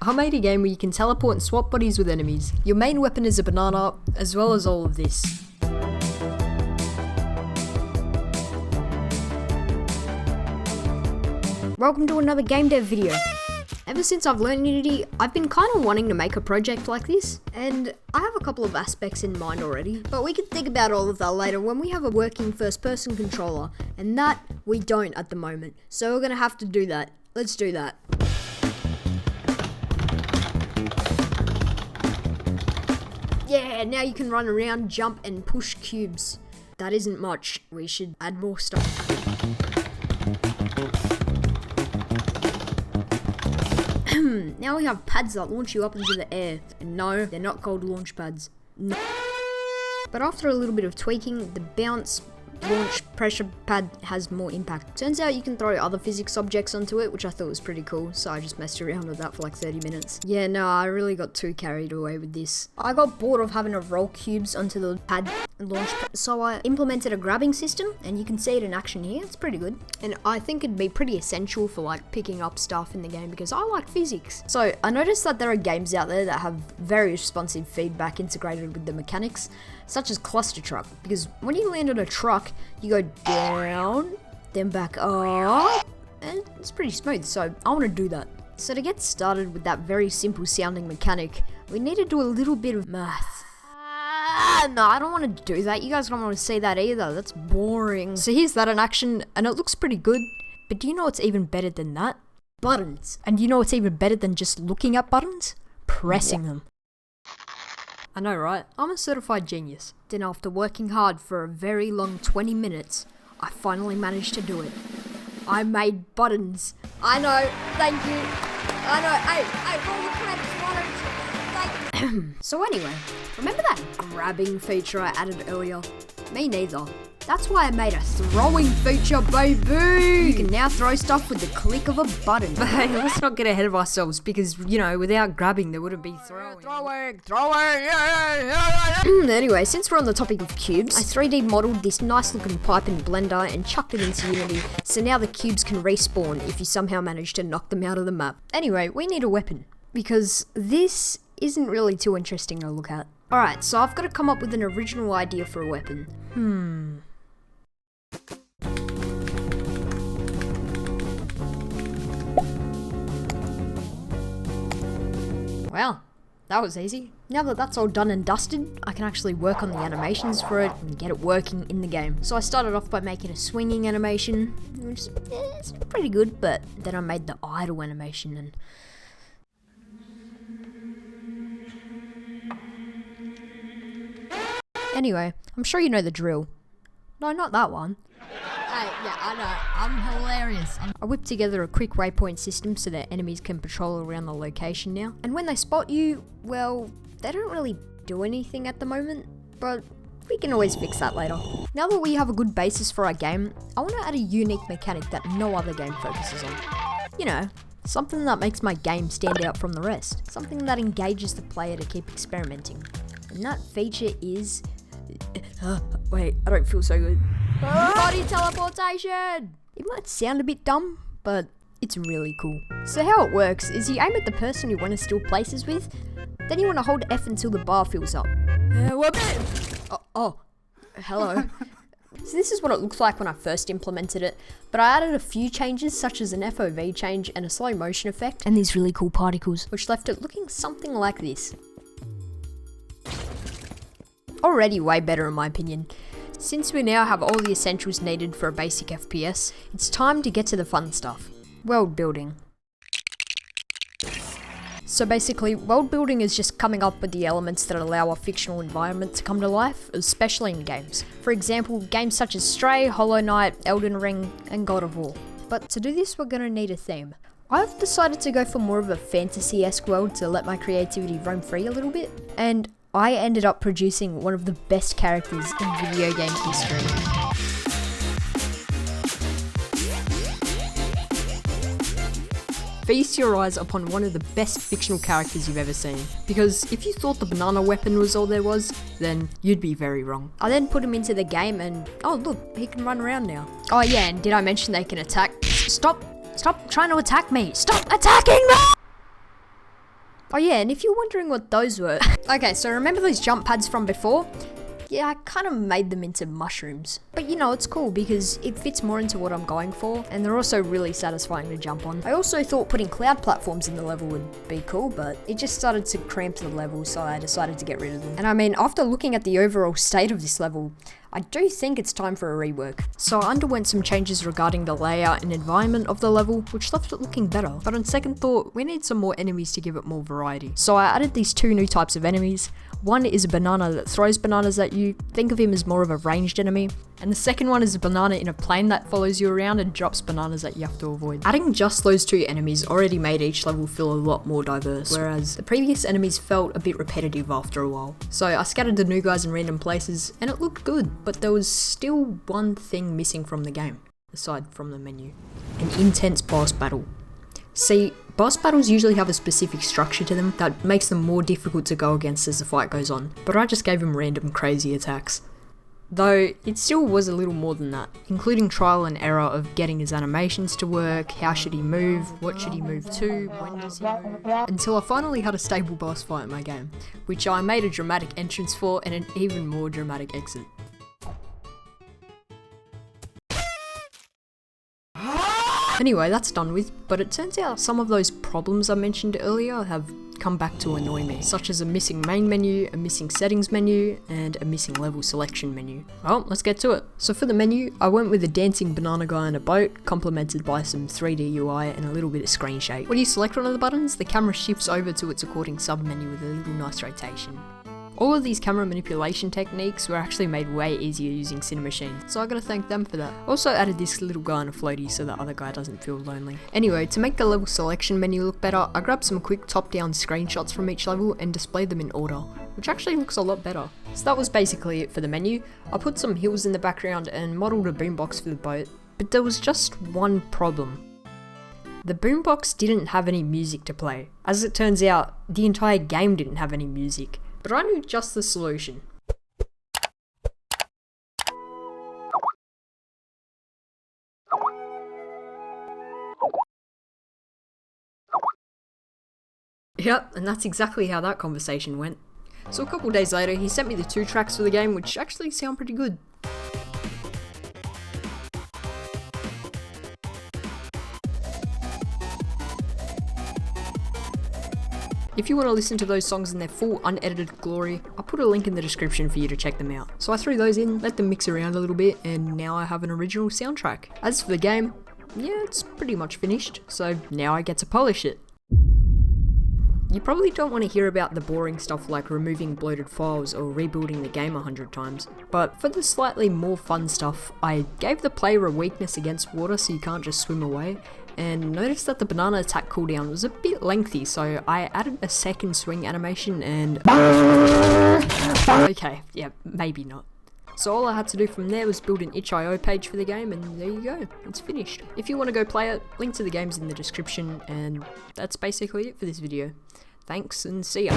I made a game where you can teleport and swap bodies with enemies. Your main weapon is a banana, as well as all of this. Welcome to another game dev video. Ever since I've learned Unity, I've been kind of wanting to make a project like this, and I have a couple of aspects in mind already, but we can think about all of that later when we have a working first-person controller, and that we don't at the moment. So we're gonna have to do that. Let's do that. Yeah, now you can run around, jump, and push cubes. That isn't much. We should add more stuff. Now we have pads that launch you up into the air. And no, they're not called launch pads. No. But after a little bit of tweaking, the bounce launch pressure pad has more impact. Turns out you can throw other physics objects onto it, which I thought was pretty cool, so I just messed around with that for like 30 minutes. Yeah, no, I really got too carried away with this. I got bored of having to roll cubes onto the pad and launch pad, so I implemented a grabbing system, and you can see it in action here. It's pretty good. And I think it'd be pretty essential for like picking up stuff in the game because I like physics. So I noticed that there are games out there that have very responsive feedback integrated with the mechanics, such as Cluster Truck, because when you land on a truck, you go down, then back up, and it's pretty smooth, so I want to do that. So to get started with that very simple sounding mechanic, we need to do a little bit of math. No, I don't want to do that. You guys don't want to see that either. That's boring. So here's that in action, and it looks pretty good, but do you know what's even better than that? Buttons. And do you know what's even better than just looking at buttons? Pressing them. I know, right? I'm a certified genius. Then after working hard for a very long 20 minutes, I finally managed to do it. I made buttons. I know, thank you. I know, hey, roll the credits, buttons. Thank you. So anyway, remember that grabbing feature I added earlier? Me neither. That's why I made a throwing feature, baby! You can now throw stuff with the click of a button. But hey, let's not get ahead of ourselves because, you know, without grabbing, there wouldn't be throwing. Anyway, since we're on the topic of cubes, I 3D modeled this nice looking pipe in Blender and chucked it into Unity, so now the cubes can respawn if you somehow manage to knock them out of the map. Anyway, we need a weapon, because this isn't really too interesting to look at. Alright, so I've got to come up with an original idea for a weapon. Well, that was easy. Now that that's all done and dusted, I can actually work on the animations for it and get it working in the game. So I started off by making a swinging animation, which is pretty good, but then I made the idle animation and... Anyway, I'm sure you know the drill. No, not that one. Hey, yeah, I know. I'm hilarious. I whipped together a quick waypoint system so that enemies can patrol around the location now. And when they spot you, well, they don't really do anything at the moment, but we can always fix that later. Now that we have a good basis for our game, I want to add a unique mechanic that no other game focuses on. You know, something that makes my game stand out from the rest. Something that engages the player to keep experimenting. And that feature is... wait, I don't feel so good. Body teleportation! It might sound a bit dumb, but it's really cool. So how it works is you aim at the person you want to steal places with, then you want to hold F until the bar fills up. Hello. So this is what it looks like when I first implemented it, but I added a few changes such as an FOV change and a slow motion effect, and these really cool particles, which left it looking something like this. Already way better in my opinion. Since we now have all the essentials needed for a basic FPS, it's time to get to the fun stuff. World building. So basically, world building is just coming up with the elements that allow a fictional environment to come to life, especially in games. For example, games such as Stray, Hollow Knight, Elden Ring, and God of War. But to do this, we're gonna need a theme. I've decided to go for more of a fantasy-esque world to let my creativity roam free a little bit, and I ended up producing one of the best characters in video game history. Feast your eyes upon one of the best fictional characters you've ever seen, because if you thought the banana weapon was all there was, then you'd be very wrong. I then put him into the game and, oh look, he can run around now. Oh yeah, and did I mention they can attack? Stop trying to attack me! Stop attacking me! Oh yeah, and if you're wondering what those were, okay, so remember those jump pads from before? Yeah, I kind of made them into mushrooms. But you know, it's cool because it fits more into what I'm going for, and they're also really satisfying to jump on. I also thought putting cloud platforms in the level would be cool, but it just started to cramp the level, so I decided to get rid of them. And I mean, after looking at the overall state of this level, I do think it's time for a rework. So I underwent some changes regarding the layout and environment of the level, which left it looking better. But on second thought, we need some more enemies to give it more variety. So I added these two new types of enemies. One is a banana that throws bananas at you, think of him as more of a ranged enemy. And the second one is a banana in a plane that follows you around and drops bananas that you have to avoid. Adding just those two enemies already made each level feel a lot more diverse, whereas the previous enemies felt a bit repetitive after a while. So I scattered the new guys in random places and it looked good, but there was still one thing missing from the game, aside from the menu. An intense boss battle. See, boss battles usually have a specific structure to them that makes them more difficult to go against as the fight goes on, but I just gave him random crazy attacks. Though, it still was a little more than that, including trial and error of getting his animations to work, how should he move, what should he move to, when does he move, until I finally had a stable boss fight in my game, which I made a dramatic entrance for and an even more dramatic exit. Anyway, that's done with, but it turns out some of those problems I mentioned earlier have come back to annoy me, such as a missing main menu, a missing settings menu, and a missing level selection menu. Well, let's get to it. So for the menu, I went with a dancing banana guy on a boat, complemented by some 3D UI and a little bit of screen shake. When you select one of the buttons, the camera shifts over to its according sub-menu with a little nice rotation. All of these camera manipulation techniques were actually made way easier using Cinemachine, so I gotta thank them for that. Also added this little guy on a floaty so the other guy doesn't feel lonely. Anyway, to make the level selection menu look better, I grabbed some quick top-down screenshots from each level and displayed them in order, which actually looks a lot better. So that was basically it for the menu. I put some hills in the background and modelled a boombox for the boat, but there was just one problem. The boombox didn't have any music to play. As it turns out, the entire game didn't have any music. But I knew just the solution. Yep, and that's exactly how that conversation went. So a couple days later, he sent me the 2 tracks for the game, which actually sound pretty good. If you want to listen to those songs in their full unedited glory, I'll put a link in the description for you to check them out. So I threw those in, let them mix around a little bit, and now I have an original soundtrack. As for the game, yeah, it's pretty much finished, so now I get to polish it. You probably don't want to hear about the boring stuff like removing bloated files or rebuilding the game 100 times, but for the slightly more fun stuff, I gave the player a weakness against water so you can't just swim away, and noticed that the banana attack cooldown was a bit lengthy, so I added a second swing animation and... Okay, yeah, maybe not. So all I had to do from there was build an itch.io page for the game, and there you go, it's finished. If you want to go play it, link to the game's in the description, and that's basically it for this video. Thanks, and see ya.